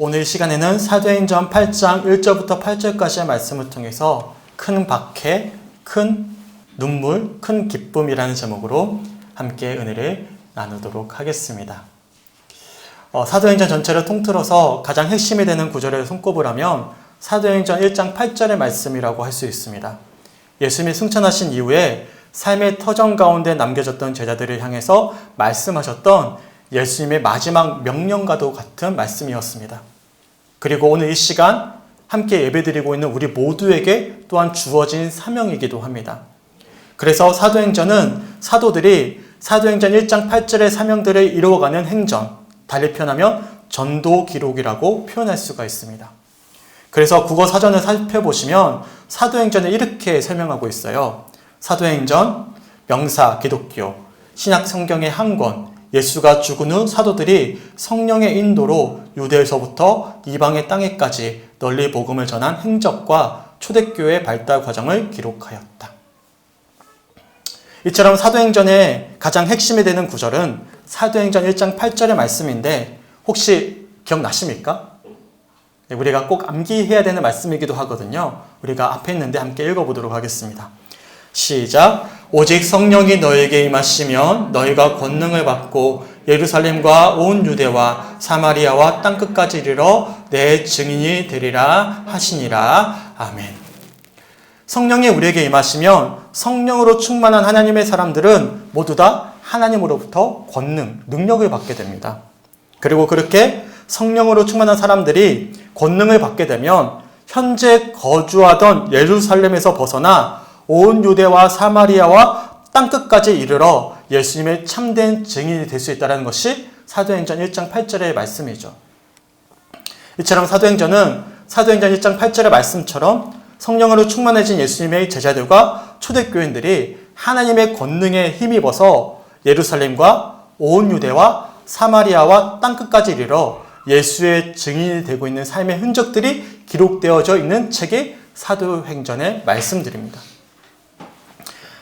오늘 시간에는 사도행전 8장 1절부터 8절까지의 말씀을 통해서 큰 박해, 큰 눈물, 큰 기쁨이라는 제목으로 함께 은혜를 나누도록 하겠습니다. 사도행전 전체를 통틀어서 가장 핵심이 되는 구절을 손꼽을 하면 사도행전 1장 8절의 말씀이라고 할 수 있습니다. 예수님이 승천하신 이후에 삶의 터전 가운데 남겨졌던 제자들을 향해서 말씀하셨던 예수님의 마지막 명령과도 같은 말씀이었습니다. 그리고 오늘 이 시간 함께 예배드리고 있는 우리 모두에게 또한 주어진 사명이기도 합니다. 그래서 사도행전은 사도들이 사도행전 1장 8절의 사명들을 이루어가는 행전, 달리 표현하면 전도 기록이라고 표현할 수가 있습니다. 그래서 국어 사전을 살펴보시면 사도행전을 이렇게 설명하고 있어요. 사도행전, 명사, 기독교, 신약 성경의 한 권, 예수가 죽은 후 사도들이 성령의 인도로 유대에서부터 이방의 땅에까지 널리 복음을 전한 행적과 초대교회의 발달 과정을 기록하였다. 이처럼 사도행전의 가장 핵심이 되는 구절은 사도행전 1장 8절의 말씀인데 혹시 기억나십니까? 우리가 꼭 암기해야 되는 말씀이기도 하거든요. 우리가 앞에 있는데 함께 읽어보도록 하겠습니다. 시작. 오직 성령이 너에게 임하시면 너희가 권능을 받고 예루살렘과 온 유대와 사마리아와 땅끝까지 이르러 내 증인이 되리라 하시니라. 아멘. 성령이 우리에게 임하시면 성령으로 충만한 하나님의 사람들은 모두 다 하나님으로부터 권능, 능력을 받게 됩니다. 그리고 그렇게 성령으로 충만한 사람들이 권능을 받게 되면 현재 거주하던 예루살렘에서 벗어나 온 유대와 사마리아와 땅끝까지 이르러 예수님의 참된 증인이 될 수 있다는 것이 사도행전 1장 8절의 말씀이죠. 이처럼 사도행전은 사도행전 1장 8절의 말씀처럼 성령으로 충만해진 예수님의 제자들과 초대교인들이 하나님의 권능에 힘입어서 예루살렘과 온 유대와 사마리아와 땅끝까지 이르러 예수의 증인이 되고 있는 삶의 흔적들이 기록되어져 있는 책이 사도행전의 말씀들입니다.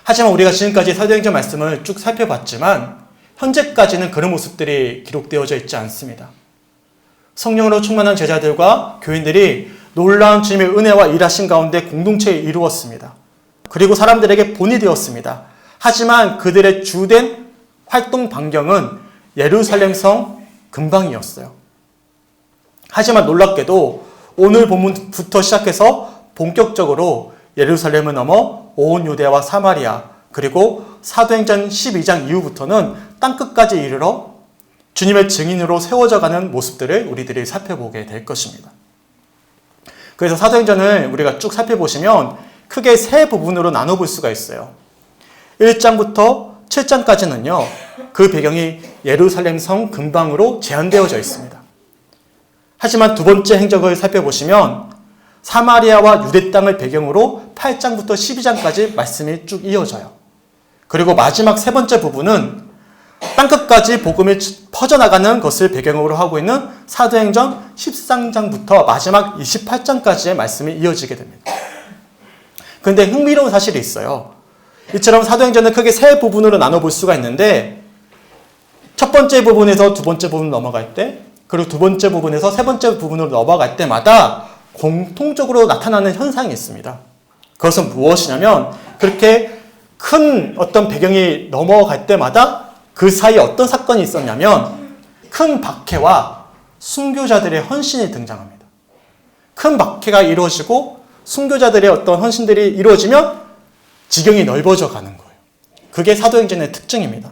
하지만 우리가 지금까지 사도행전 말씀을 쭉 살펴봤지만 현재까지는 그런 모습들이 기록되어져 있지 않습니다. 성령으로 충만한 제자들과 교인들이 놀라운 주님의 은혜와 일하신 가운데 공동체에 이루었습니다. 그리고 사람들에게 본이 되었습니다. 하지만 그들의 주된 활동 반경은 예루살렘 성 근방이었어요. 하지만 놀랍게도 오늘 본문부터 시작해서 본격적으로 예루살렘을 넘어 온 유대와 사마리아 그리고 사도행전 12장 이후부터는 땅끝까지 이르러 주님의 증인으로 세워져가는 모습들을 우리들이 살펴보게 될 것입니다. 그래서 사도행전을 우리가 쭉 살펴보시면 크게 세 부분으로 나눠볼 수가 있어요. 1장부터 7장까지는요. 그 배경이 예루살렘 성 근방으로 제한되어져 있습니다. 하지만 두 번째 행적을 살펴보시면 사마리아와 유대 땅을 배경으로 8장부터 12장까지 말씀이 쭉 이어져요. 그리고 마지막 세 번째 부분은 땅끝까지 복음이 퍼져나가는 것을 배경으로 하고 있는 사도행전 13장부터 마지막 28장까지의 말씀이 이어지게 됩니다. 그런데 흥미로운 사실이 있어요. 이처럼 사도행전을 크게 세 부분으로 나눠볼 수가 있는데 첫 번째 부분에서 두 번째 부분 넘어갈 때 그리고 두 번째 부분에서 세 번째 부분으로 넘어갈 때마다 공통적으로 나타나는 현상이 있습니다. 그것은 무엇이냐면 그렇게 큰 어떤 배경이 넘어갈 때마다 그 사이에 어떤 사건이 있었냐면 큰 박해와 순교자들의 헌신이 등장합니다. 큰 박해가 이루어지고 순교자들의 어떤 헌신들이 이루어지면 지경이 넓어져 가는 거예요. 그게 사도행전의 특징입니다.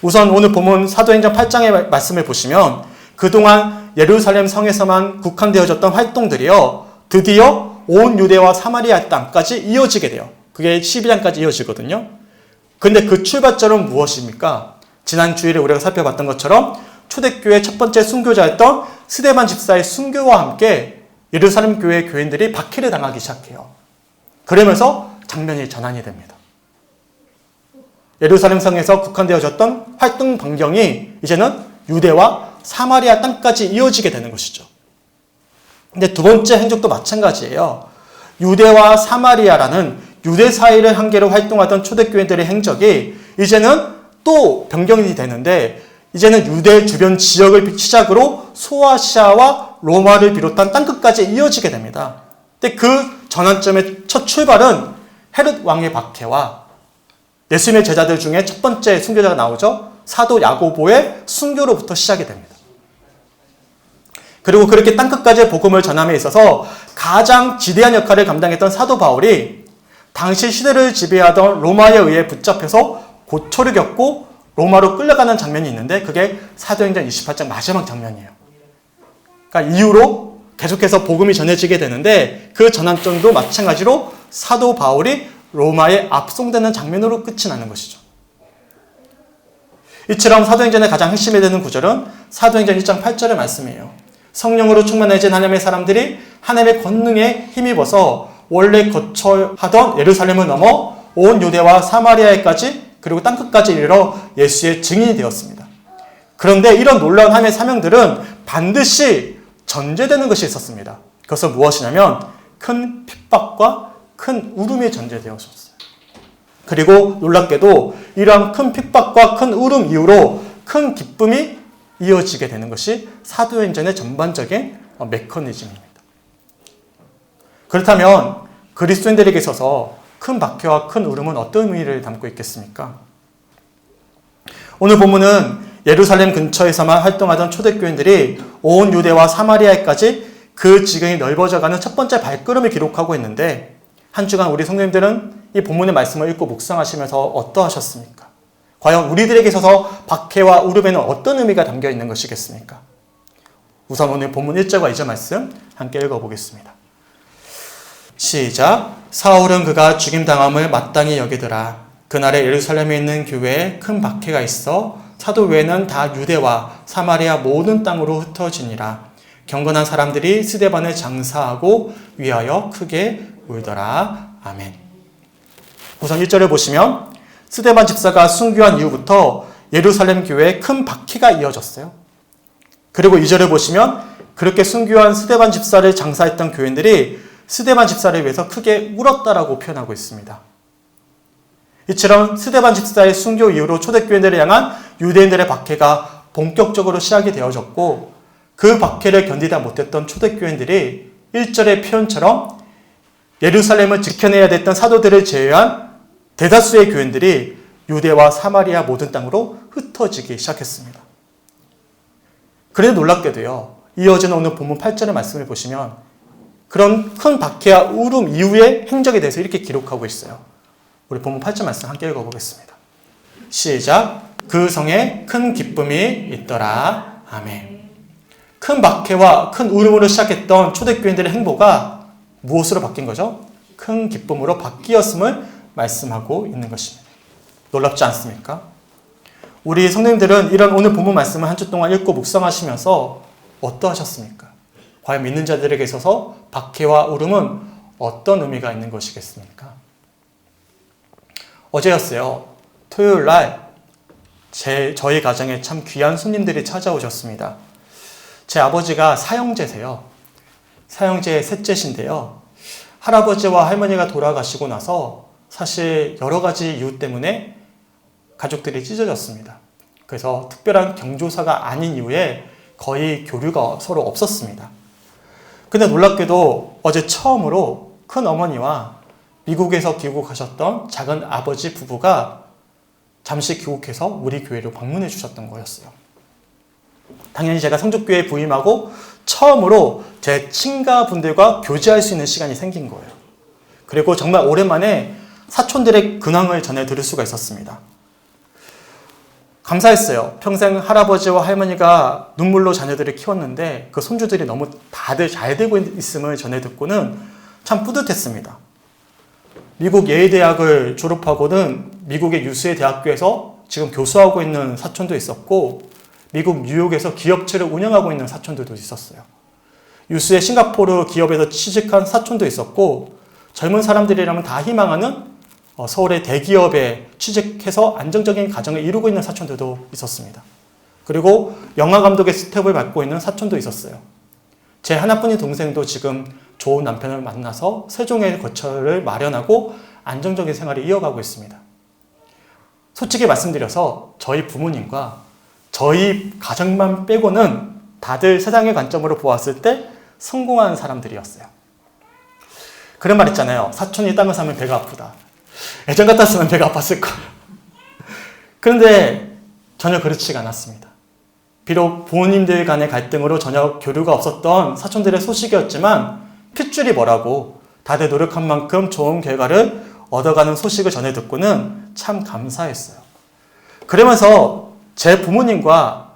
우선 오늘 본문 사도행전 8장의 말씀을 보시면 그동안 예루살렘 성에서만 국한되어졌던 활동들이요. 드디어 온 유대와 사마리아 땅까지 이어지게 돼요. 그게 12장까지 이어지거든요. 근데 그 출발점은 무엇입니까? 지난 주일에 우리가 살펴봤던 것처럼 초대교회 첫 번째 순교자였던 스데반 집사의 순교와 함께 예루살렘 교회 교인들이 박해를 당하기 시작해요. 그러면서 장면이 전환이 됩니다. 예루살렘 성에서 국한되어졌던 활동 반경이 이제는 유대와 사마리아 땅까지 이어지게 되는 것이죠. 근데 두 번째 행적도 마찬가지예요. 유대와 사마리아라는 유대 사이를 한계로 활동하던 초대교인들의 행적이 이제는 또 변경이 되는데 이제는 유대 주변 지역을 시작으로 소아시아와 로마를 비롯한 땅끝까지 이어지게 됩니다. 근데 그 전환점의 첫 출발은 헤롯 왕의 박해와 예수님의 제자들 중에 첫 번째 순교자가 나오죠. 사도 야고보의 순교로부터 시작이 됩니다. 그리고 그렇게 땅끝까지 복음을 전함에 있어서 가장 지대한 역할을 감당했던 사도 바울이 당시 시대를 지배하던 로마에 의해 붙잡혀서 고초를 겪고 로마로 끌려가는 장면이 있는데 그게 사도행전 28장 마지막 장면이에요. 그러니까 이후로 계속해서 복음이 전해지게 되는데 그 전환점도 마찬가지로 사도 바울이 로마에 압송되는 장면으로 끝이 나는 것이죠. 이처럼 사도행전의 가장 핵심이 되는 구절은 사도행전 1장 8절의 말씀이에요. 성령으로 충만해진 하나님의 사람들이 하나님의 권능에 힘입어서 원래 거처하던 예루살렘을 넘어 온 유대와 사마리아에까지 그리고 땅끝까지 이르러 예수의 증인이 되었습니다. 그런데 이런 놀라운 하나님의 사명들은 반드시 전제되는 것이 있었습니다. 그것은 무엇이냐면 큰 핍박과 큰 울음이 전제되었었어요. 그리고 놀랍게도 이러한 큰 핍박과 큰 울음 이후로 큰 기쁨이 이어지게 되는 것이 사도행전의 전반적인 메커니즘입니다. 그렇다면 그리스도인들에게 있어서 큰 박해와 큰 울음은 어떤 의미를 담고 있겠습니까? 오늘 본문은 예루살렘 근처에서만 활동하던 초대교인들이 온 유대와 사마리아에까지 그 지경이 넓어져가는 첫 번째 발걸음을 기록하고 있는데 한 주간 우리 성도님들은 이 본문의 말씀을 읽고 묵상하시면서 어떠하셨습니까? 과연 우리들에게 있어서 박해와 울음에는 어떤 의미가 담겨 있는 것이겠습니까? 우선 오늘 본문 1절과 2절 말씀 함께 읽어보겠습니다. 시작. 사울은 그가 죽임당함을 마땅히 여기더라. 그날에 예루살렘에 있는 교회에 큰 박해가 있어 사도 외에는 다 유대와 사마리아 모든 땅으로 흩어지니라. 경건한 사람들이 스데반을 장사하고 위하여 크게 울더라. 아멘. 우선 1절을 보시면 스데반 집사가 순교한 이후부터 예루살렘 교회에 큰 박해가 이어졌어요. 그리고 2절을 보시면 그렇게 순교한 스데반 집사를 장사했던 교인들이 스데반 집사를 위해서 크게 울었다라고 표현하고 있습니다. 이처럼 스데반 집사의 순교 이후로 초대교인들을 향한 유대인들의 박해가 본격적으로 시작이 되어졌고 그 박해를 견디다 못했던 초대교인들이 1절의 표현처럼 예루살렘을 지켜내야 됐던 사도들을 제외한 대다수의 교인들이 유대와 사마리아 모든 땅으로 흩어지기 시작했습니다. 그래도 놀랍게도요. 이어지는 오늘 본문 8절의 말씀을 보시면 그런 큰 박해와 울음 이후의 행적에 대해서 이렇게 기록하고 있어요. 우리 본문 8절 말씀 함께 읽어보겠습니다. 시작. 그 성에 큰 기쁨이 있더라. 아멘. 큰 박해와 큰 울음으로 시작했던 초대교인들의 행보가 무엇으로 바뀐 거죠? 큰 기쁨으로 바뀌었음을 말씀하고 있는 것입니다. 놀랍지 않습니까? 우리 성도님들은 이런 오늘 본문 말씀을 한 주 동안 읽고 묵상하시면서 어떠하셨습니까? 과연 믿는 자들에게 있어서 박해와 울음은 어떤 의미가 있는 것이겠습니까? 어제였어요. 토요일 날 저희 가정에 참 귀한 손님들이 찾아오셨습니다. 제 아버지가 사형제세요. 사형제 셋째신데요. 할아버지와 할머니가 돌아가시고 나서 사실 여러 가지 이유 때문에 가족들이 찢어졌습니다. 그래서 특별한 경조사가 아닌 이후에 거의 교류가 서로 없었습니다. 근데 놀랍게도 어제 처음으로 큰 어머니와 미국에서 귀국하셨던 작은 아버지 부부가 잠시 귀국해서 우리 교회로 방문해 주셨던 거였어요. 당연히 제가 성족교회에 부임하고 처음으로 제 친가분들과 교제할 수 있는 시간이 생긴 거예요. 그리고 정말 오랜만에 사촌들의 근황을 전해 들을 수가 있었습니다. 감사했어요. 평생 할아버지와 할머니가 눈물로 자녀들을 키웠는데 그 손주들이 너무 다들 잘 되고 있음을 전해 듣고는 참 뿌듯했습니다. 미국 예일대학을 졸업하고는 미국의 유수의 대학교에서 지금 교수하고 있는 사촌도 있었고 미국 뉴욕에서 기업체를 운영하고 있는 사촌들도 있었어요. 유수의 싱가포르 기업에서 취직한 사촌도 있었고 젊은 사람들이라면 다 희망하는 서울의 대기업에 취직해서 안정적인 가정을 이루고 있는 사촌들도 있었습니다. 그리고 영화감독의 스텝을 밟고 있는 사촌도 있었어요. 제 하나뿐인 동생도 지금 좋은 남편을 만나서 세종의 거처를 마련하고 안정적인 생활을 이어가고 있습니다. 솔직히 말씀드려서 저희 부모님과 저희 가정만 빼고는 다들 세상의 관점으로 보았을 때 성공한 사람들이었어요. 그런 말 있잖아요. 사촌이 땅을 사면 배가 아프다. 예전 같았으면 배가 아팠을 거예요. 그런데 전혀 그렇지가 않았습니다. 비록 부모님들 간의 갈등으로 전혀 교류가 없었던 사촌들의 소식이었지만 핏줄이 뭐라고 다들 노력한 만큼 좋은 결과를 얻어가는 소식을 전해 듣고는 참 감사했어요. 그러면서 제 부모님과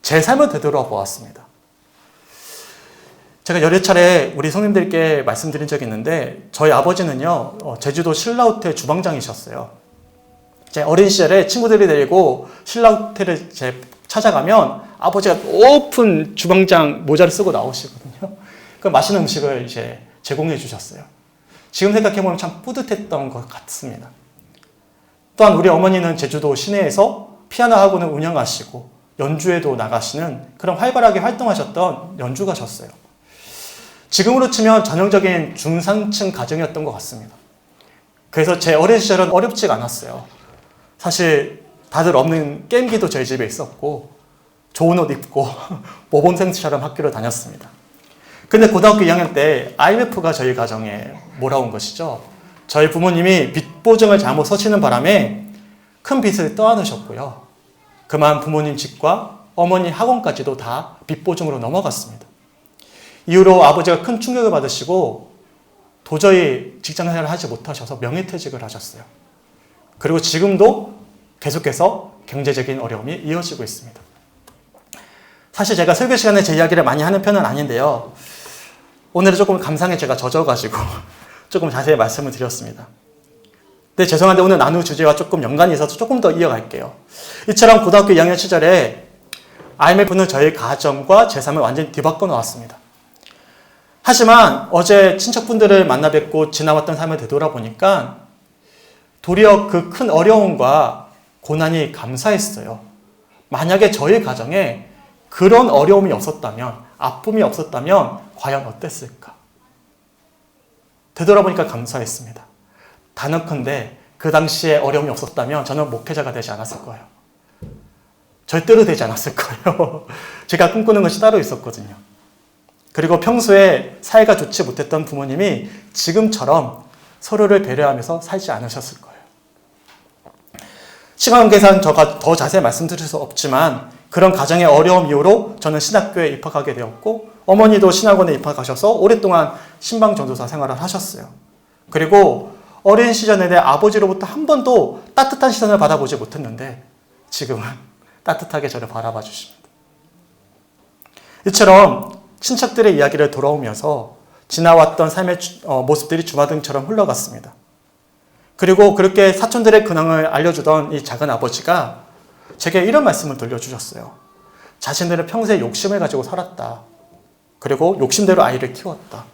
제 삶을 되돌아보았습니다. 제가 여러 차례 우리 성님들께 말씀드린 적이 있는데 저희 아버지는요 제주도 신라호텔 주방장이셨어요. 제 어린 시절에 친구들이 데리고 신라호텔을 찾아가면 아버지가 높은 주방장 모자를 쓰고 나오시거든요. 그 맛있는 음식을 이제 제공해 주셨어요. 지금 생각해보면 참 뿌듯했던 것 같습니다. 또한 우리 어머니는 제주도 시내에서 피아노 학원을 운영하시고 연주회도 나가시는 그런 활발하게 활동하셨던 연주가셨어요. 지금으로 치면 전형적인 중산층 가정이었던 것 같습니다. 그래서 제 어린 시절은 어렵지가 않았어요. 사실 다들 없는 게임기도 저희 집에 있었고 좋은 옷 입고 모범생처럼 학교를 다녔습니다. 근데 고등학교 2학년 때 IMF가 저희 가정에 몰아온 것이죠. 저희 부모님이 빚 보증을 잘못 서시는 바람에 큰 빚을 떠안으셨고요. 그만 부모님 집과 어머니 학원까지도 다 빚 보증으로 넘어갔습니다. 이후로 아버지가 큰 충격을 받으시고 도저히 직장생활을 하지 못하셔서 명예퇴직을 하셨어요. 그리고 지금도 계속해서 경제적인 어려움이 이어지고 있습니다. 사실 제가 설교 시간에 제 이야기를 많이 하는 편은 아닌데요. 오늘은 조금 감상에 제가 젖어가지고 조금 자세히 말씀을 드렸습니다. 근데 죄송한데 오늘 나눌 주제와 조금 연관이 있어서 조금 더 이어갈게요. 이처럼 고등학교 2학년 시절에 IMF는 저희 가정과 제 삶을 완전히 뒤바꿔 놓았습니다. 하지만 어제 친척분들을 만나 뵙고 지나왔던 삶을 되돌아보니까 도리어 그 큰 어려움과 고난이 감사했어요. 만약에 저희 가정에 그런 어려움이 없었다면, 아픔이 없었다면 과연 어땠을까? 되돌아보니까 감사했습니다. 단언컨대 그 당시에 어려움이 없었다면 저는 목회자가 되지 않았을 거예요. 절대로 되지 않았을 거예요. 제가 꿈꾸는 것이 따로 있었거든요. 그리고 평소에 사이가 좋지 못했던 부모님이 지금처럼 서로를 배려하면서 살지 않으셨을 거예요. 시간 관계상 제가 더 자세히 말씀드릴 수 없지만 그런 가정의 어려움 이후로 저는 신학교에 입학하게 되었고 어머니도 신학원에 입학하셔서 오랫동안 신방전도사 생활을 하셨어요. 그리고 어린 시절에 내 아버지로부터 한 번도 따뜻한 시선을 받아보지 못했는데 지금은 따뜻하게 저를 바라봐 주십니다. 이처럼 친척들의 이야기를 돌아오면서 지나왔던 삶의 모습들이 주마등처럼 흘러갔습니다. 그리고 그렇게 사촌들의 근황을 알려주던 이 작은 아버지가 제게 이런 말씀을 들려주셨어요. 자신들은 평소에 욕심을 가지고 살았다. 그리고 욕심대로 아이를 키웠다.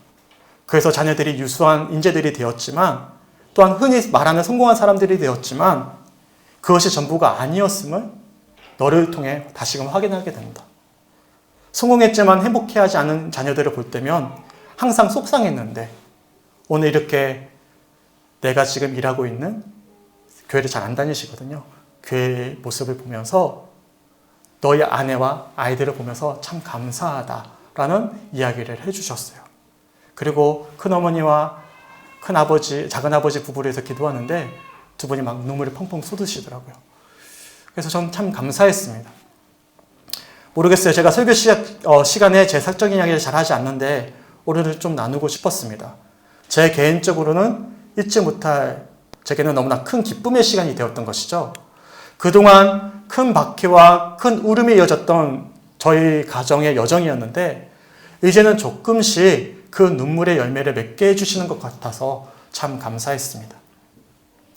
그래서 자녀들이 유수한 인재들이 되었지만 또한 흔히 말하는 성공한 사람들이 되었지만 그것이 전부가 아니었음을 너를 통해 다시금 확인하게 된다. 성공했지만 행복해하지 않은 자녀들을 볼 때면 항상 속상했는데 오늘 이렇게 내가 지금 일하고 있는 교회를 잘 안 다니시거든요. 교회의 모습을 보면서 너희 아내와 아이들을 보면서 참 감사하다라는 이야기를 해주셨어요. 그리고 큰어머니와 큰아버지, 작은아버지 부부를 해서 기도하는데 두 분이 막 눈물을 펑펑 쏟으시더라고요. 그래서 전 참 감사했습니다. 모르겠어요. 제가 설교 시간에 제 사적인 이야기를 잘 하지 않는데 오늘은 좀 나누고 싶었습니다. 제 개인적으로는 잊지 못할 제게는 너무나 큰 기쁨의 시간이 되었던 것이죠. 그동안 큰 박해와 큰 울음이 이어졌던 저희 가정의 여정이었는데 이제는 조금씩 그 눈물의 열매를 맺게 해주시는 것 같아서 참 감사했습니다.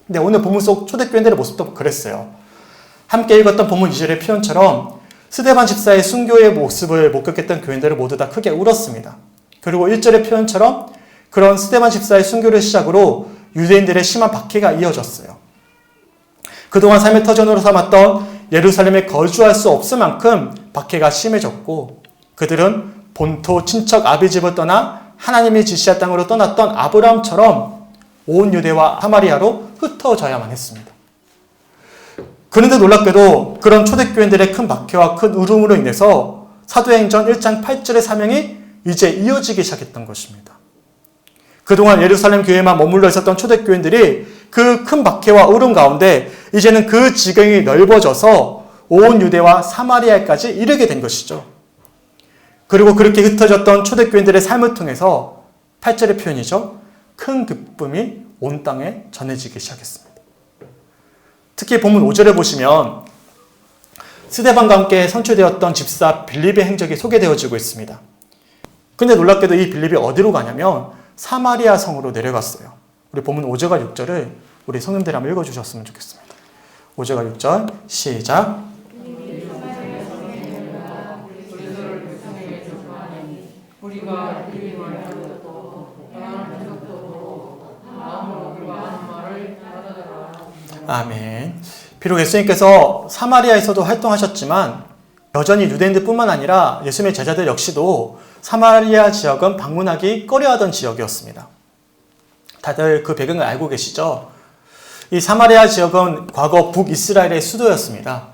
근데 오늘 본문 속 초대교인들의 모습도 그랬어요. 함께 읽었던 본문 2절의 표현처럼 스데반 집사의 순교의 모습을 목격했던 교인들을 모두 다 크게 울었습니다. 그리고 1절의 표현처럼 그런 스데반 집사의 순교를 시작으로 유대인들의 심한 박해가 이어졌어요. 그동안 삶의 터전으로 삼았던 예루살렘에 거주할 수 없을 만큼 박해가 심해졌고 그들은 본토 친척 아비 집을 떠나 하나님이 지시할 땅으로 떠났던 아브라함처럼 온 유대와 사마리아로 흩어져야만 했습니다. 그런데 놀랍게도 그런 초대교인들의 큰 박해와 큰 울음으로 인해서 사도행전 1장 8절의 사명이 이제 이어지기 시작했던 것입니다. 그동안 예루살렘 교회에만 머물러 있었던 초대교인들이 그 큰 박해와 울음 가운데 이제는 그 지경이 넓어져서 온 유대와 사마리아까지 이르게 된 것이죠. 그리고 그렇게 흩어졌던 초대교인들의 삶을 통해서 8절의 표현이죠. 큰 기쁨이 온 땅에 전해지기 시작했습니다. 특히 본문 5절을 보시면 스데반과 함께 선출되었던 집사 빌립의 행적이 소개되어지고 있습니다. 근데 놀랍게도 이 빌립이 어디로 가냐면 사마리아 성으로 내려갔어요. 우리 본문 5절과 6절을 우리 성님들이 한번 읽어주셨으면 좋겠습니다. 5절과 6절 시작. 아멘. 비록 예수님께서 사마리아에서도 활동하셨지만 여전히 유대인들뿐만 아니라 예수님의 제자들 역시도 사마리아 지역은 방문하기 꺼려하던 지역이었습니다. 다들 그 배경을 알고 계시죠? 이 사마리아 지역은 과거 북이스라엘의 수도였습니다.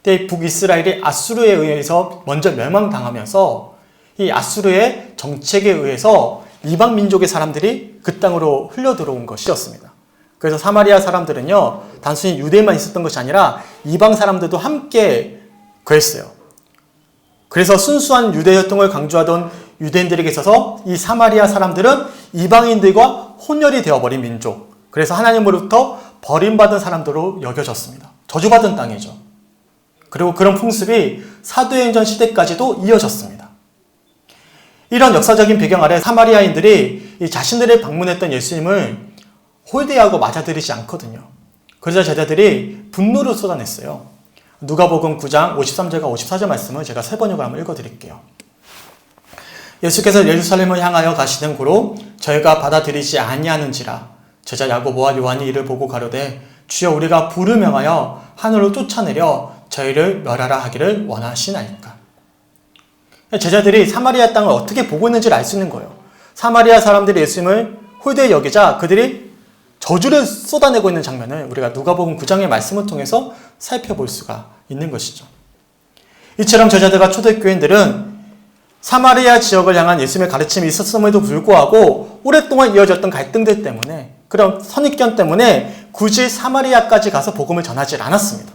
근데 이 북이스라엘이 아수르에 의해서 먼저 멸망당하면서 이 아수르의 정책에 의해서 이방 민족의 사람들이 그 땅으로 흘러 들어온 것이었습니다. 그래서 사마리아 사람들은요, 단순히 유대인만 있었던 것이 아니라 이방 사람들도 함께 거했어요. 그래서 순수한 유대 혈통을 강조하던 유대인들에게 있어서 이 사마리아 사람들은 이방인들과 혼혈이 되어버린 민족, 그래서 하나님으로부터 버림받은 사람들로 여겨졌습니다. 저주받은 땅이죠. 그리고 그런 풍습이 사도행전 시대까지도 이어졌습니다. 이런 역사적인 배경 아래 사마리아인들이 이 자신들을 방문했던 예수님을 홀대하고 맞아들이지 않거든요. 그래서 제자들이 분노를 쏟아냈어요. 누가복음 9장 53절과 54절 말씀을 제가 세 번역을 한번 읽어드릴게요. 예수께서 예루살렘을 향하여 가시는 고로 저희가 받아들이지 아니하는지라 제자 야고보와 요한이 이를 보고 가로되 주여 우리가 불을 명하여 하늘로 쫓아내려 저희를 멸하라 하기를 원하시나이까. 제자들이 사마리아 땅을 어떻게 보고 있는지를 알 수 있는 거예요. 사마리아 사람들이 예수님을 홀대히 여기자 그들이 저주를 쏟아내고 있는 장면을 우리가 누가복음 9장의 말씀을 통해서 살펴볼 수가 있는 것이죠. 이처럼 제자들과 초대교인들은 사마리아 지역을 향한 예수님의 가르침이 있었음에도 불구하고 오랫동안 이어졌던 갈등들 때문에, 그런 선입견 때문에 굳이 사마리아까지 가서 복음을 전하지 않았습니다.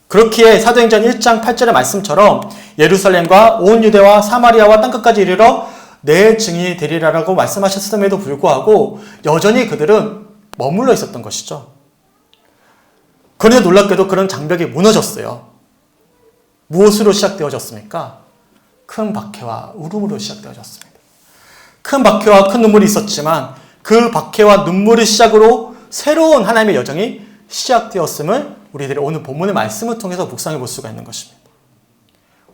그렇기에 사도행전 1장 8절의 말씀처럼 예루살렘과 온 유대와 사마리아와 땅끝까지 이르러 내 증인이 되리라라고 말씀하셨음에도 불구하고 여전히 그들은 머물러 있었던 것이죠. 그런데 놀랍게도 그런 장벽이 무너졌어요. 무엇으로 시작되어졌습니까? 큰 박해와 울음으로 시작되어졌습니다. 큰 박해와 큰 눈물이 있었지만 그 박해와 눈물을 시작으로 새로운 하나님의 여정이 시작되었음을 우리들이 오늘 본문의 말씀을 통해서 묵상해 볼 수가 있는 것입니다.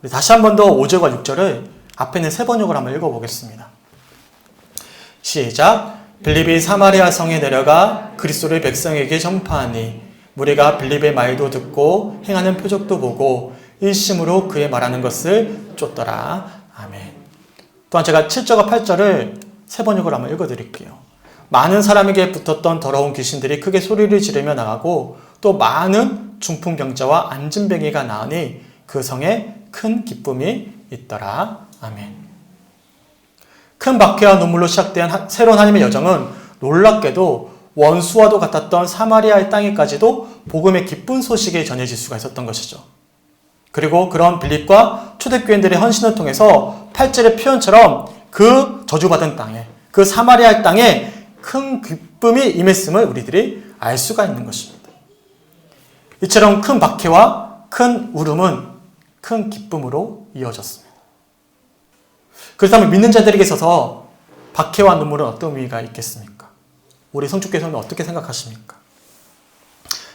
우리 다시 한 번 더 5절과 6절을 앞에 있는 세 번역을 한번 읽어보겠습니다. 시작. 빌립이 사마리아 성에 내려가 그리스도를 백성에게 전파하니 무리가 빌립의 말도 듣고 행하는 표적도 보고 일심으로 그의 말하는 것을 쫓더라. 아멘. 또한 제가 7절과 8절을 세 번역을 한번 읽어드릴게요. 많은 사람에게 붙었던 더러운 귀신들이 크게 소리를 지르며 나가고 또 많은 중풍병자와 안진뱅이가 나으니 그 성에 큰 기쁨이 있더라. 아멘. 큰 박해와 눈물로 시작된 새로운 하나님의 여정은 놀랍게도 원수와도 같았던 사마리아의 땅에까지도 복음의 기쁜 소식이 전해질 수가 있었던 것이죠. 그리고 그런 빌립과 초대교인들의 헌신을 통해서 8절의 표현처럼 그 저주받은 땅에, 그 사마리아 땅에 큰 기쁨이 임했음을 우리들이 알 수가 있는 것입니다. 이처럼 큰 박해와 큰 울음은 큰 기쁨으로 이어졌습니다. 그렇다면 믿는 자들에게 있어서 박해와 눈물은 어떤 의미가 있겠습니까? 우리 성주께서는 어떻게 생각하십니까?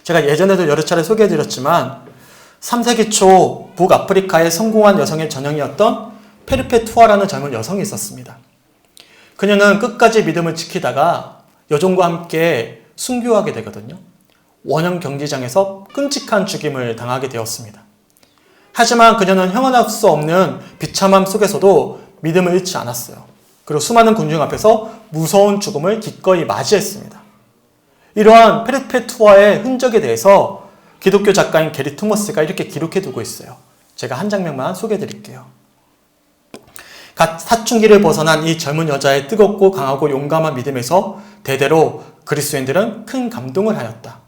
제가 예전에도 여러 차례 소개해드렸지만 3세기 초 북아프리카의 성공한 여성의 전형이었던 페르페투아라는 젊은 여성이 있었습니다. 그녀는 끝까지 믿음을 지키다가 여종과 함께 순교하게 되거든요. 원형 경기장에서 끔찍한 죽임을 당하게 되었습니다. 하지만 그녀는 형언할 수 없는 비참함 속에서도 믿음을 잃지 않았어요. 그리고 수많은 군중 앞에서 무서운 죽음을 기꺼이 맞이했습니다. 이러한 페르페투아의 흔적에 대해서 기독교 작가인 게리 토머스가 이렇게 기록해 두고 있어요. 제가 한 장면만 소개해 드릴게요. 갓 사춘기를 벗어난 이 젊은 여자의 뜨겁고 강하고 용감한 믿음에서 대대로 그리스도인들은 큰 감동을 하였다.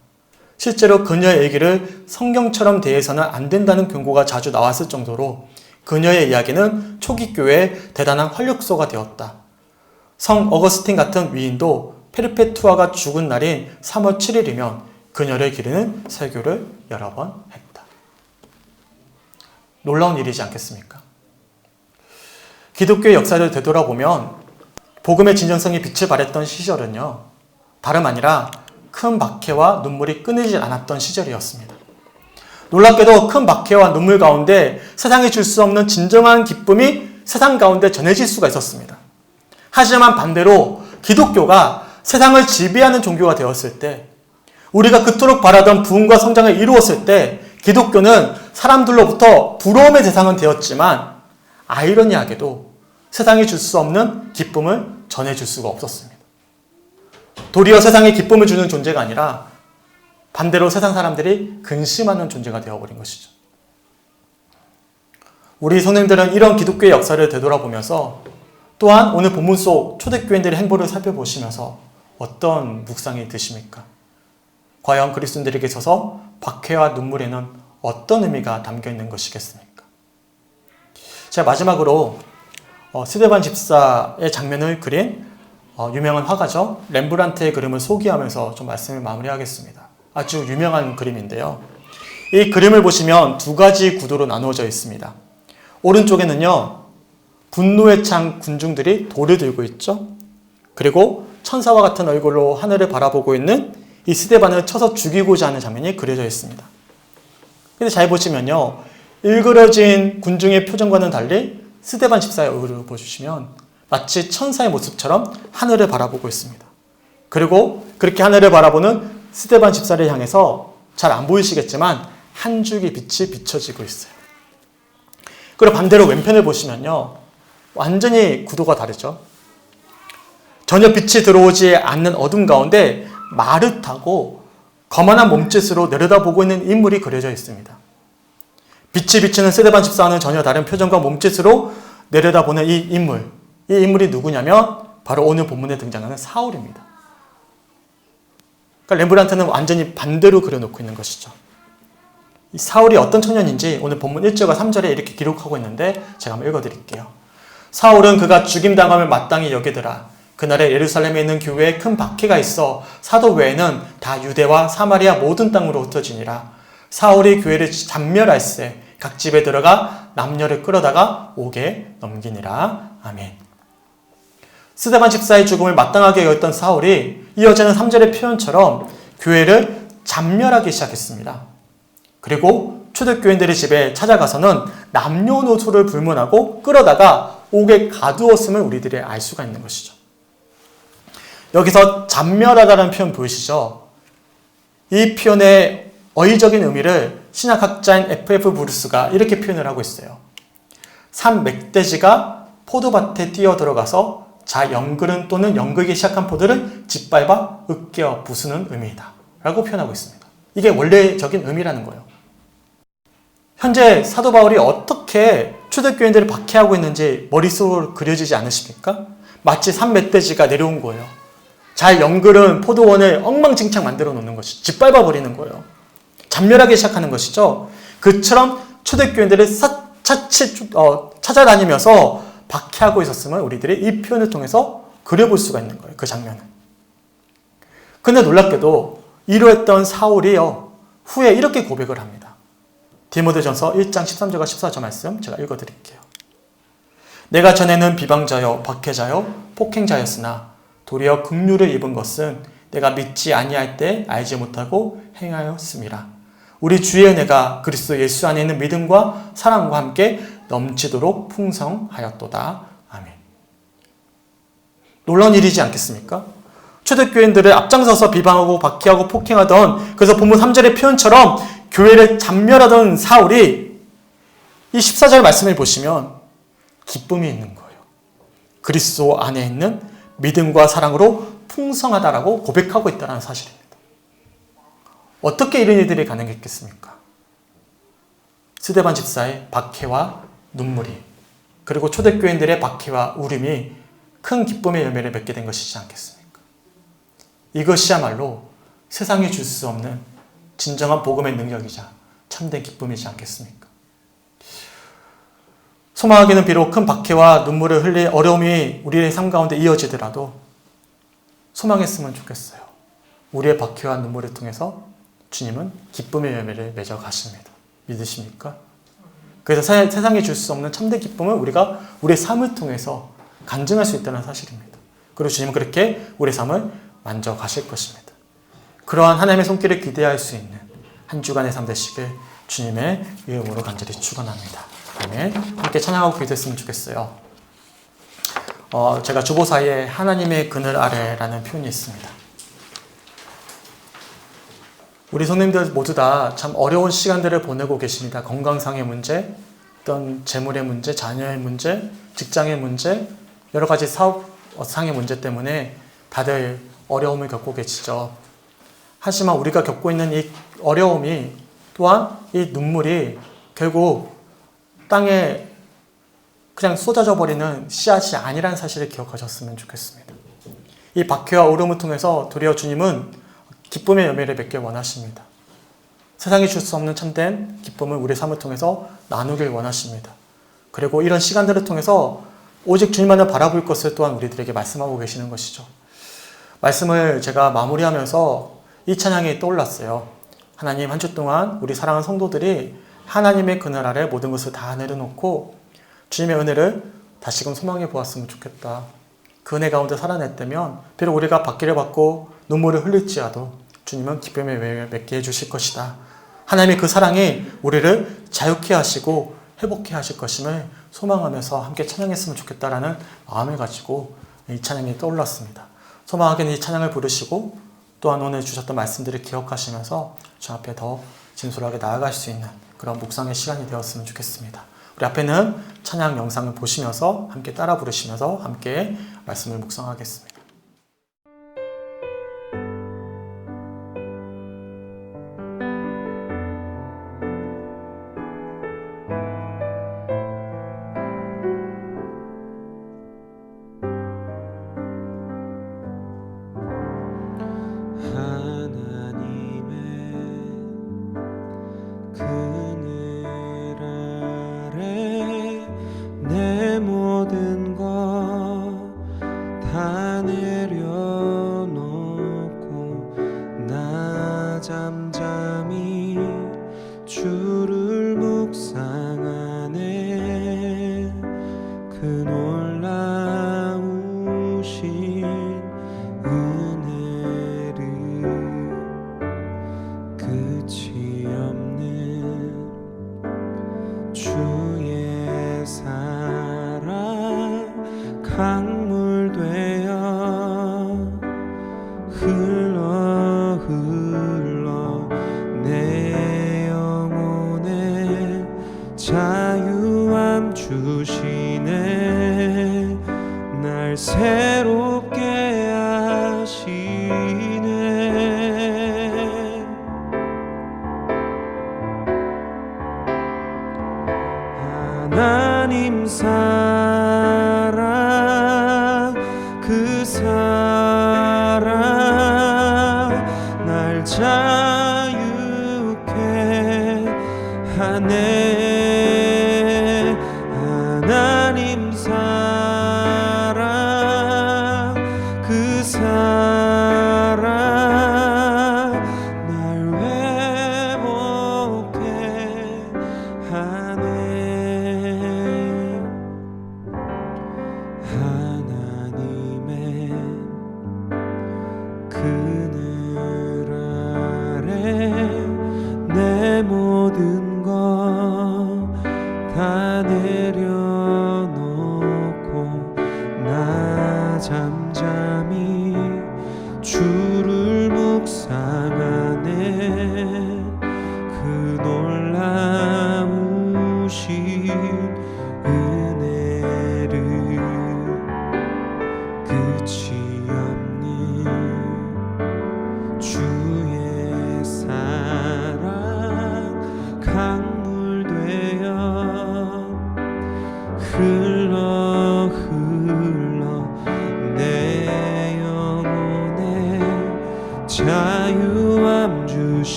실제로 그녀의 얘기를 성경처럼 대해서는 안 된다는 경고가 자주 나왔을 정도로 그녀의 이야기는 초기 교회의 대단한 활력소가 되었다. 성 어거스틴 같은 위인도 페르페투아가 죽은 날인 3월 7일이면 그녀를 기리는 설교를 여러 번 했다. 놀라운 일이지 않겠습니까? 기독교의 역사를 되돌아보면 복음의 진정성이 빛을 발했던 시절은요, 다름 아니라 큰 박해와 눈물이 끊이지 않았던 시절이었습니다. 놀랍게도 큰 박해와 눈물 가운데 세상이 줄 수 없는 진정한 기쁨이 세상 가운데 전해질 수가 있었습니다. 하지만 반대로 기독교가 세상을 지배하는 종교가 되었을 때, 우리가 그토록 바라던 부흥과 성장을 이루었을 때 기독교는 사람들로부터 부러움의 대상은 되었지만 아이러니하게도 세상이 줄 수 없는 기쁨을 전해줄 수가 없었습니다. 도리어 세상에 기쁨을 주는 존재가 아니라 반대로 세상 사람들이 근심하는 존재가 되어버린 것이죠. 우리 성도님들은 이런 기독교의 역사를 되돌아보면서 또한 오늘 본문 속 초대교인들의 행보를 살펴보시면서 어떤 묵상이 드십니까? 과연 그리스도인들에게 있어서 박해와 눈물에는 어떤 의미가 담겨 있는 것이겠습니까? 제가 마지막으로 스데반 집사의 장면을 그린 유명한 화가죠. 렘브란트의 그림을 소개하면서 좀 말씀을 마무리하겠습니다. 아주 유명한 그림인데요. 이 그림을 보시면 두 가지 구도로 나누어져 있습니다. 오른쪽에는요, 분노에 찬 군중들이 돌을 들고 있죠. 그리고 천사와 같은 얼굴로 하늘을 바라보고 있는 이 스데반을 쳐서 죽이고자 하는 장면이 그려져 있습니다. 근데 잘 보시면요, 일그러진 군중의 표정과는 달리 스데반 집사의 얼굴을 보시면 마치 천사의 모습처럼 하늘을 바라보고 있습니다. 그리고 그렇게 하늘을 바라보는 스데반 집사를 향해서 잘 안 보이시겠지만 한 줄기 빛이 비춰지고 있어요. 그리고 반대로 왼편을 보시면요, 완전히 구도가 다르죠. 전혀 빛이 들어오지 않는 어둠 가운데 말을 타고 거만한 몸짓으로 내려다보고 있는 인물이 그려져 있습니다. 빛이 비치는 스데반 집사와는 전혀 다른 표정과 몸짓으로 내려다보는 이 인물이 누구냐면 바로 오늘 본문에 등장하는 사울입니다. 그러니까 렘브란트는 완전히 반대로 그려놓고 있는 것이죠. 이 사울이 어떤 청년인지 오늘 본문 1절과 3절에 이렇게 기록하고 있는데 제가 한번 읽어드릴게요. 사울은 그가 죽임당함을 마땅히 여기더라. 그날에 예루살렘에 있는 교회에 큰 박해가 있어 사도 외에는 다 유대와 사마리아 모든 땅으로 흩어지니라. 사울이 교회를 잔멸할세 각 집에 들어가 남녀를 끌어다가 옥에 넘기니라. 아멘. 스데반 집사의 죽음을 마땅하게 여겼던 사울이 이어지는 3절의 표현처럼 교회를 잔멸하기 시작했습니다. 그리고 초대교인들의 집에 찾아가서는 남녀노소를 불문하고 끌어다가 옥에 가두었음을 우리들이 알 수가 있는 것이죠. 여기서 잔멸하다라는 표현 보이시죠? 이 표현의 어휘적인 의미를 신학학자인 F.F. 브루스가 이렇게 표현을 하고 있어요. 산 멧돼지가 포도밭에 뛰어들어가서 자 연그른 또는 연그기 시작한 포도를 짓밟아 으깨어 부수는 의미이다 라고 표현하고 있습니다. 이게 원래적인 의미라는 거예요. 현재 사도 바울이 어떻게 초대교인들을 박해하고 있는지 머릿속으로 그려지지 않으십니까? 마치 산 멧돼지가 내려온 거예요. 잘 연그른 포도원을 엉망진창 만들어 놓는 것이 짓밟아 버리는 거예요. 잔멸하기 시작하는 것이죠. 그처럼 초대교인들을 찾아다니면서 박해하고 있었음을 우리들이 이 표현을 통해서 그려볼 수가 있는 거예요. 그 장면을. 근데 놀랍게도 이러했던 사울이요, 후에 이렇게 고백을 합니다. 디모데전서 1장 13절과 14절 말씀 제가 읽어드릴게요. 내가 전에는 비방자요 박해자요 폭행자였으나 도리어 긍휼을 입은 것은 내가 믿지 아니할 때 알지 못하고 행하였음이라. 우리 주의 은혜가 그리스도 예수 안에 있는 믿음과 사랑과 함께 넘치도록 풍성하였도다. 아멘. 놀라운 일이지 않겠습니까? 초대교인들을 앞장서서 비방하고 박해하고 폭행하던, 그래서 본문 3절의 표현처럼 교회를 잔멸하던 사울이 이 14절 말씀을 보시면 기쁨이 있는 거예요. 그리스도 안에 있는 믿음과 사랑으로 풍성하다라고 고백하고 있다는 사실입니다. 어떻게 이런 일들이 가능했겠습니까? 스데반 집사의 박해와 눈물이, 그리고 초대교인들의 박해와 울음이 큰 기쁨의 열매를 맺게 된 것이지 않겠습니까? 이것이야말로 세상이 줄 수 없는 진정한 복음의 능력이자 참된 기쁨이지 않겠습니까? 소망하기는 비록 큰 박해와 눈물을 흘릴 어려움이 우리의 삶 가운데 이어지더라도 소망했으면 좋겠어요. 우리의 박해와 눈물을 통해서 주님은 기쁨의 열매를 맺어 가십니다. 믿으십니까? 그래서 세상이 줄 수 없는 참된 기쁨을 우리가 우리의 삶을 통해서 간증할 수 있다는 사실입니다. 그리고 주님은 그렇게 우리의 삶을 만져 가실 것입니다. 그러한 하나님의 손길을 기대할 수 있는 한 주간의 삶 되시길 주님의 이름으로 간절히 축원합니다. 아멘. 함께 찬양하고 기도했으면 좋겠어요. 제가 주보사에 하나님의 그늘 아래라는 표현이 있습니다. 우리 성도님들 모두 다 참 어려운 시간들을 보내고 계십니다. 건강상의 문제, 어떤 재물의 문제, 자녀의 문제, 직장의 문제, 여러 가지 사업상의 문제 때문에 다들 어려움을 겪고 계시죠. 하지만 우리가 겪고 있는 이 어려움이 또한 이 눈물이 결국 땅에 그냥 쏟아져 버리는 씨앗이 아니라는 사실을 기억하셨으면 좋겠습니다. 이 박해와 울음을 통해서 도리어 주님은 기쁨의 열매를 맺길 원하십니다. 세상이 줄 수 없는 참된 기쁨을 우리의 삶을 통해서 나누길 원하십니다. 그리고 이런 시간들을 통해서 오직 주님만을 바라볼 것을 또한 우리들에게 말씀하고 계시는 것이죠. 말씀을 제가 마무리하면서 이 찬양이 떠올랐어요. 하나님, 한 주 동안 우리 사랑하는 성도들이 하나님의 그늘 아래 모든 것을 다 내려놓고 주님의 은혜를 다시금 소망해 보았으면 좋겠다. 그 은혜 가운데 살아냈다면 비록 우리가 박해를 받고 눈물을 흘릴지라도 주님은 기쁨의 열매를 맺게 해주실 것이다. 하나님의 그 사랑이 우리를 자유케 하시고 회복케 하실 것임을 소망하면서 함께 찬양했으면 좋겠다라는 마음을 가지고 이 찬양이 떠올랐습니다. 소망하기는 이 찬양을 부르시고 또한 오늘 주셨던 말씀들을 기억하시면서 주 앞에 더 진솔하게 나아갈 수 있는 그런 묵상의 시간이 되었으면 좋겠습니다. 우리 앞에는 찬양 영상을 보시면서 함께 따라 부르시면서 함께 말씀을 묵상하겠습니다. 잠잠히 주를 묵상하네. 그 놀라우신 은혜를 끝이 없는 주의 사랑 강물 되어 흘러 내 영혼에 자유함 주시네. 날 새롭게 하시네. 하나님 사랑 그 사랑 날 자유케 하네. 하나님 사랑 그 사랑 날 회복케 하네. 하나님의 그늘 아래 내 모든 것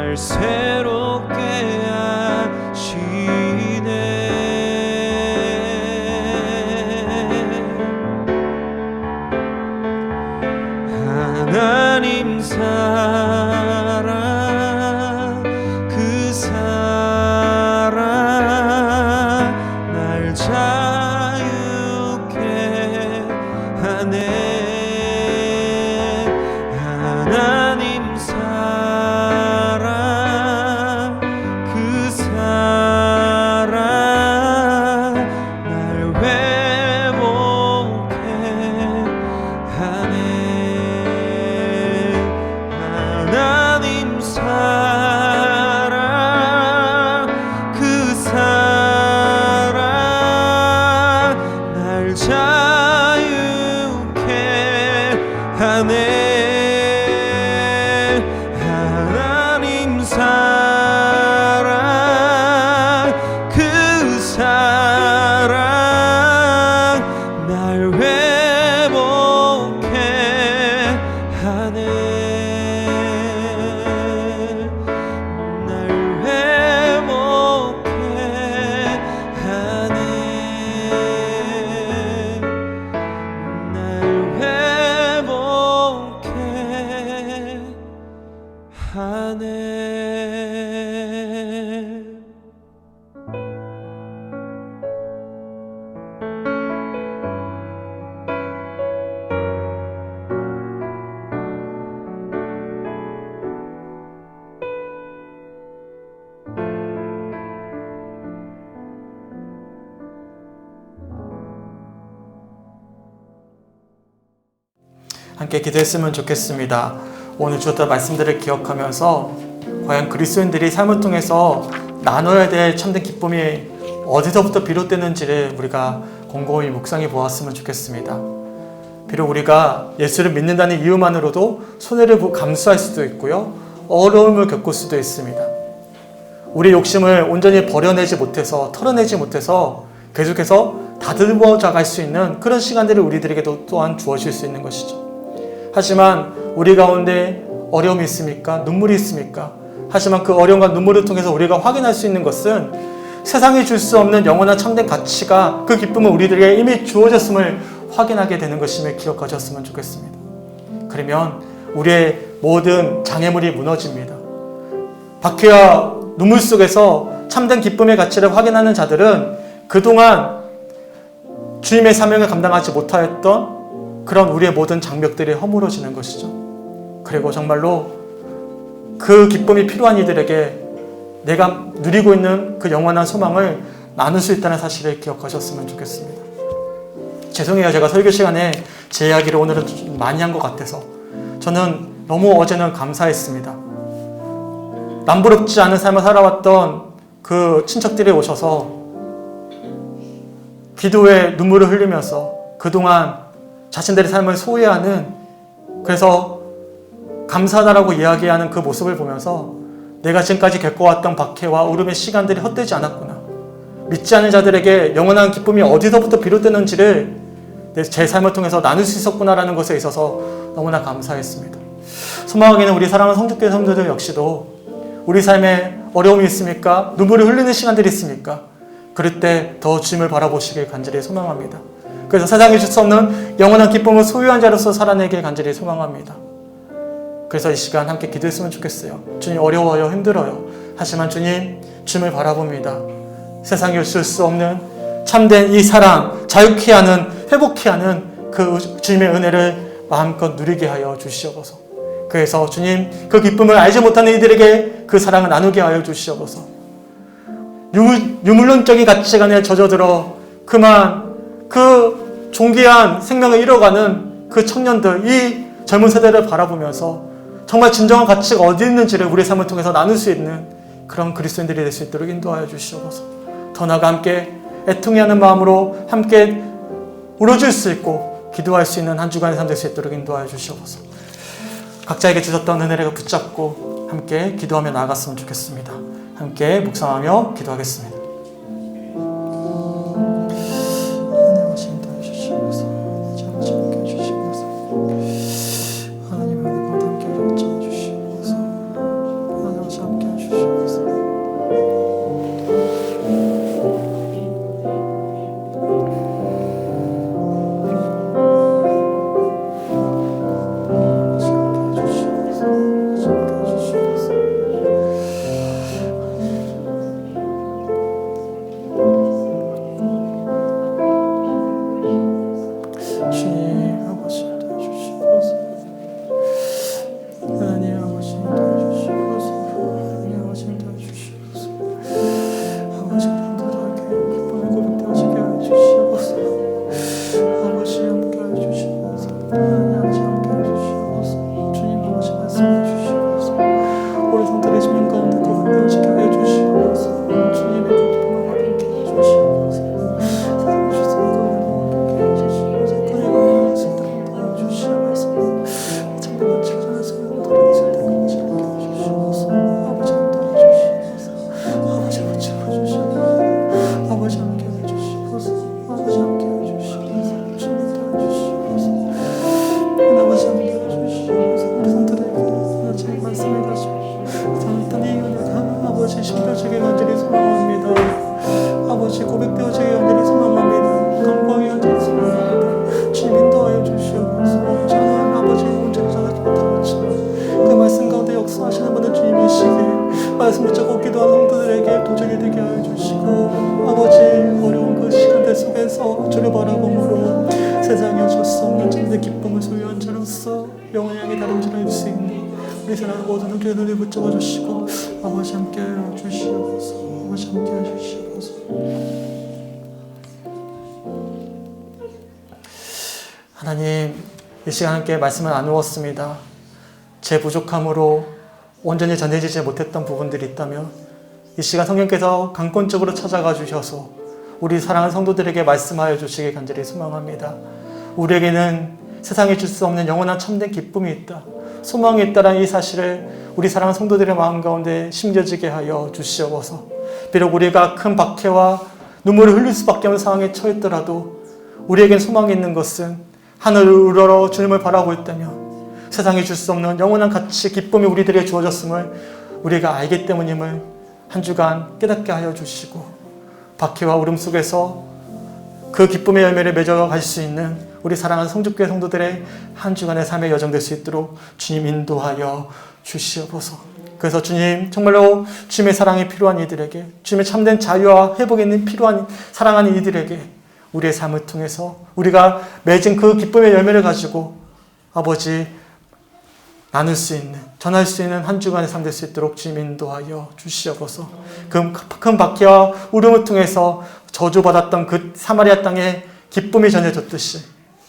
날 새롭게 하시네. 하나님 사랑 그 사랑 날 자유케 하네. 하나님 사랑 그 사랑 날 회복해 하네. 하나님 사랑 그 사랑 날 자유케 하네. 하나님 사랑 그 사랑 날 회복해 하네. 날 회복해 하네. 날 회복해 하네. 함께 기도했으면 좋겠습니다. 오늘 주었던 말씀들을 기억하면서 과연 그리스도인들이 삶을 통해서 나눠야 될 참된 기쁨이 어디서부터 비롯되는지를 우리가 곰곰이 묵상해 보았으면 좋겠습니다. 비록 우리가 예수를 믿는다는 이유만으로도 손해를 감수할 수도 있고요, 어려움을 겪을 수도 있습니다. 우리 욕심을 온전히 버려내지 못해서, 털어내지 못해서 계속해서 다듬어져 갈 수 있는 그런 시간들이 우리들에게도 또한 주어질 수 있는 것이죠. 하지만 우리 가운데 어려움이 있습니까? 눈물이 있습니까? 하지만 그 어려움과 눈물을 통해서 우리가 확인할 수 있는 것은 세상이 줄 수 없는 영원한 참된 가치가, 그 기쁨은 우리들에게 이미 주어졌음을 확인하게 되는 것임을 기억하셨으면 좋겠습니다. 그러면 우리의 모든 장애물이 무너집니다. 박해와 눈물 속에서 참된 기쁨의 가치를 확인하는 자들은 그동안 주님의 사명을 감당하지 못하였던 그런 우리의 모든 장벽들이 허물어지는 것이죠. 그리고 정말로 그 기쁨이 필요한 이들에게 내가 누리고 있는 그 영원한 소망을 나눌 수 있다는 사실을 기억하셨으면 좋겠습니다. 죄송해요. 제가 설교 시간에 제 이야기를 오늘은 좀 많이 한 것 같아서. 저는 너무 어제는 감사했습니다. 남부럽지 않은 삶을 살아왔던 그 친척들이 오셔서 기도에 눈물을 흘리면서 그동안 자신들의 삶을 소외하는, 그래서 감사하다라고 이야기하는 그 모습을 보면서 내가 지금까지 겪어왔던 박해와 울음의 시간들이 헛되지 않았구나, 믿지 않는 자들에게 영원한 기쁨이 어디서부터 비롯되는지를 제 삶을 통해서 나눌 수 있었구나라는 것에 있어서 너무나 감사했습니다. 소망하기는 우리 사랑하는 성도교회 성도들 역시도 우리 삶에 어려움이 있습니까? 눈물을 흘리는 시간들이 있습니까? 그럴 때 더 주님을 바라보시길 간절히 소망합니다. 그래서 세상에 줄 수 없는 영원한 기쁨을 소유한 자로서 살아내길 간절히 소망합니다. 그래서 이 시간 함께 기도했으면 좋겠어요. 주님, 어려워요, 힘들어요. 하지만 주님, 주님을 바라봅니다. 세상에 줄 수 없는 참된 이 사랑, 자유케 하는, 회복케 하는 그 주님의 은혜를 마음껏 누리게 하여 주시옵소서. 그래서 주님, 그 기쁨을 알지 못하는 이들에게 그 사랑을 나누게 하여 주시옵소서. 유물론적인 가치관에 젖어들어 그만 그 존귀한 생명을 잃어가는 그 청년들, 이 젊은 세대를 바라보면서 정말 진정한 가치가 어디 있는지를 우리의 삶을 통해서 나눌 수 있는 그런 그리스도인들이 될 수 있도록 인도하여 주시옵소서. 더 나아가 함께 애통해하는 마음으로 함께 울어줄 수 있고 기도할 수 있는 한 주간의 삶 될 수 있도록 인도하여 주시옵소서. 각자에게 주셨던 은혜를 붙잡고 함께 기도하며 나아갔으면 좋겠습니다. 함께 묵상하며 기도하겠습니다. 하나님, 함께 아버지 심겨지게 간절히 소망합니다. 아버지 고백되어지게 간절히 소망합니다. 감광이 간절히 소망합니다. 주님 인도하여 주시옵소서. 저는 아버지 온전히 전하지 못하겠지만 그 말씀 가운데 역사하시는 분은 주님이시기에 말씀 붙잡고 기도하는 성도들에게 도전이 되게 하여 주시고 아버지 어려운 그 시간들 속에서 주를 바라봄으로 세상에 어쩔 수 없는 참된 기쁨을 소유한 자로서 영원히 향해 다름질할 수 있는 우리 사랑 모든 주의 눈을 붙잡아 주시고 아버지 함께 하여 주시옵소서. 아버지 함께 하여 주시옵소서. 하나님, 이 시간 함께 말씀을 나누었습니다. 제 부족함으로 온전히 전해지지 못했던 부분들이 있다면 이 시간 성령께서 강권적으로 찾아가 주셔서 우리 사랑하는 성도들에게 말씀하여 주시길 간절히 소망합니다. 우리에게는 세상에 줄 수 없는 영원한 참된 기쁨이 있다, 소망이 있다라는 이 사실을 우리 사랑하는 성도들의 마음 가운데 심겨지게 하여 주시옵소서. 비록 우리가 큰 박해와 눈물을 흘릴 수밖에 없는 상황에 처했더라도 우리에겐 소망이 있는 것은 하늘을 우러러 주님을 바라고 있다면 세상에 줄 수 없는 영원한 가치, 기쁨이 우리들에게 주어졌음을 우리가 알기 때문임을 한 주간 깨닫게 하여 주시고 박해와 울음 속에서 그 기쁨의 열매를 맺어갈 수 있는 우리 사랑하는 성주교회 성도들의 한 주간의 삶의 여정 될 수 있도록 주님 인도하여 주시옵소서. 그래서 주님, 정말로 주님의 사랑이 필요한 이들에게, 주님의 참된 자유와 회복이 있는 필요한 사랑하는 이들에게 우리의 삶을 통해서 우리가 맺은 그 기쁨의 열매를 가지고 아버지 나눌 수 있는, 전할 수 있는 한 주간의 삶 될 수 있도록 주님 인도하여 주시옵소서. 큰 박해와 울음을 통해서 저주받았던 그 사마리아 땅에 기쁨이 전해졌듯이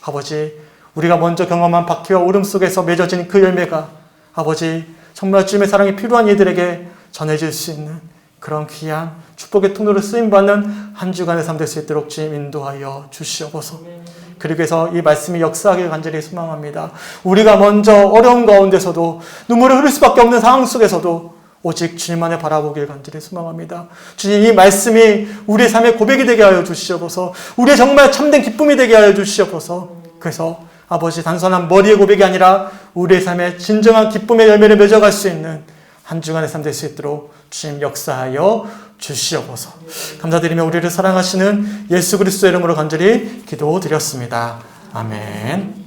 아버지, 우리가 먼저 경험한 박해와 울음 속에서 맺어진 그 열매가 아버지 정말 주님의 사랑이 필요한 이들에게 전해질 수 있는 그런 귀한 축복의 통로로 쓰임받는 한 주간의 삶 될 수 있도록 주님 인도하여 주시옵소서. 그리고 해서 이 말씀이 역사하길 간절히 소망합니다. 우리가 먼저 어려운 가운데서도 눈물을 흘릴 수밖에 없는 상황 속에서도 오직 주님만을 바라보길 간절히 소망합니다. 주님, 이 말씀이 우리의 삶의 고백이 되게 하여 주시옵소서. 우리의 정말 참된 기쁨이 되게 하여 주시옵소서. 그래서 아버지 단순한 머리의 고백이 아니라 우리의 삶에 진정한 기쁨의 열매를 맺어갈 수 있는 한 주간의 삶 될 수 있도록 주님 역사하여 주시옵소서. 감사드리며 우리를 사랑하시는 예수 그리스도의 이름으로 간절히 기도드렸습니다. 아멘.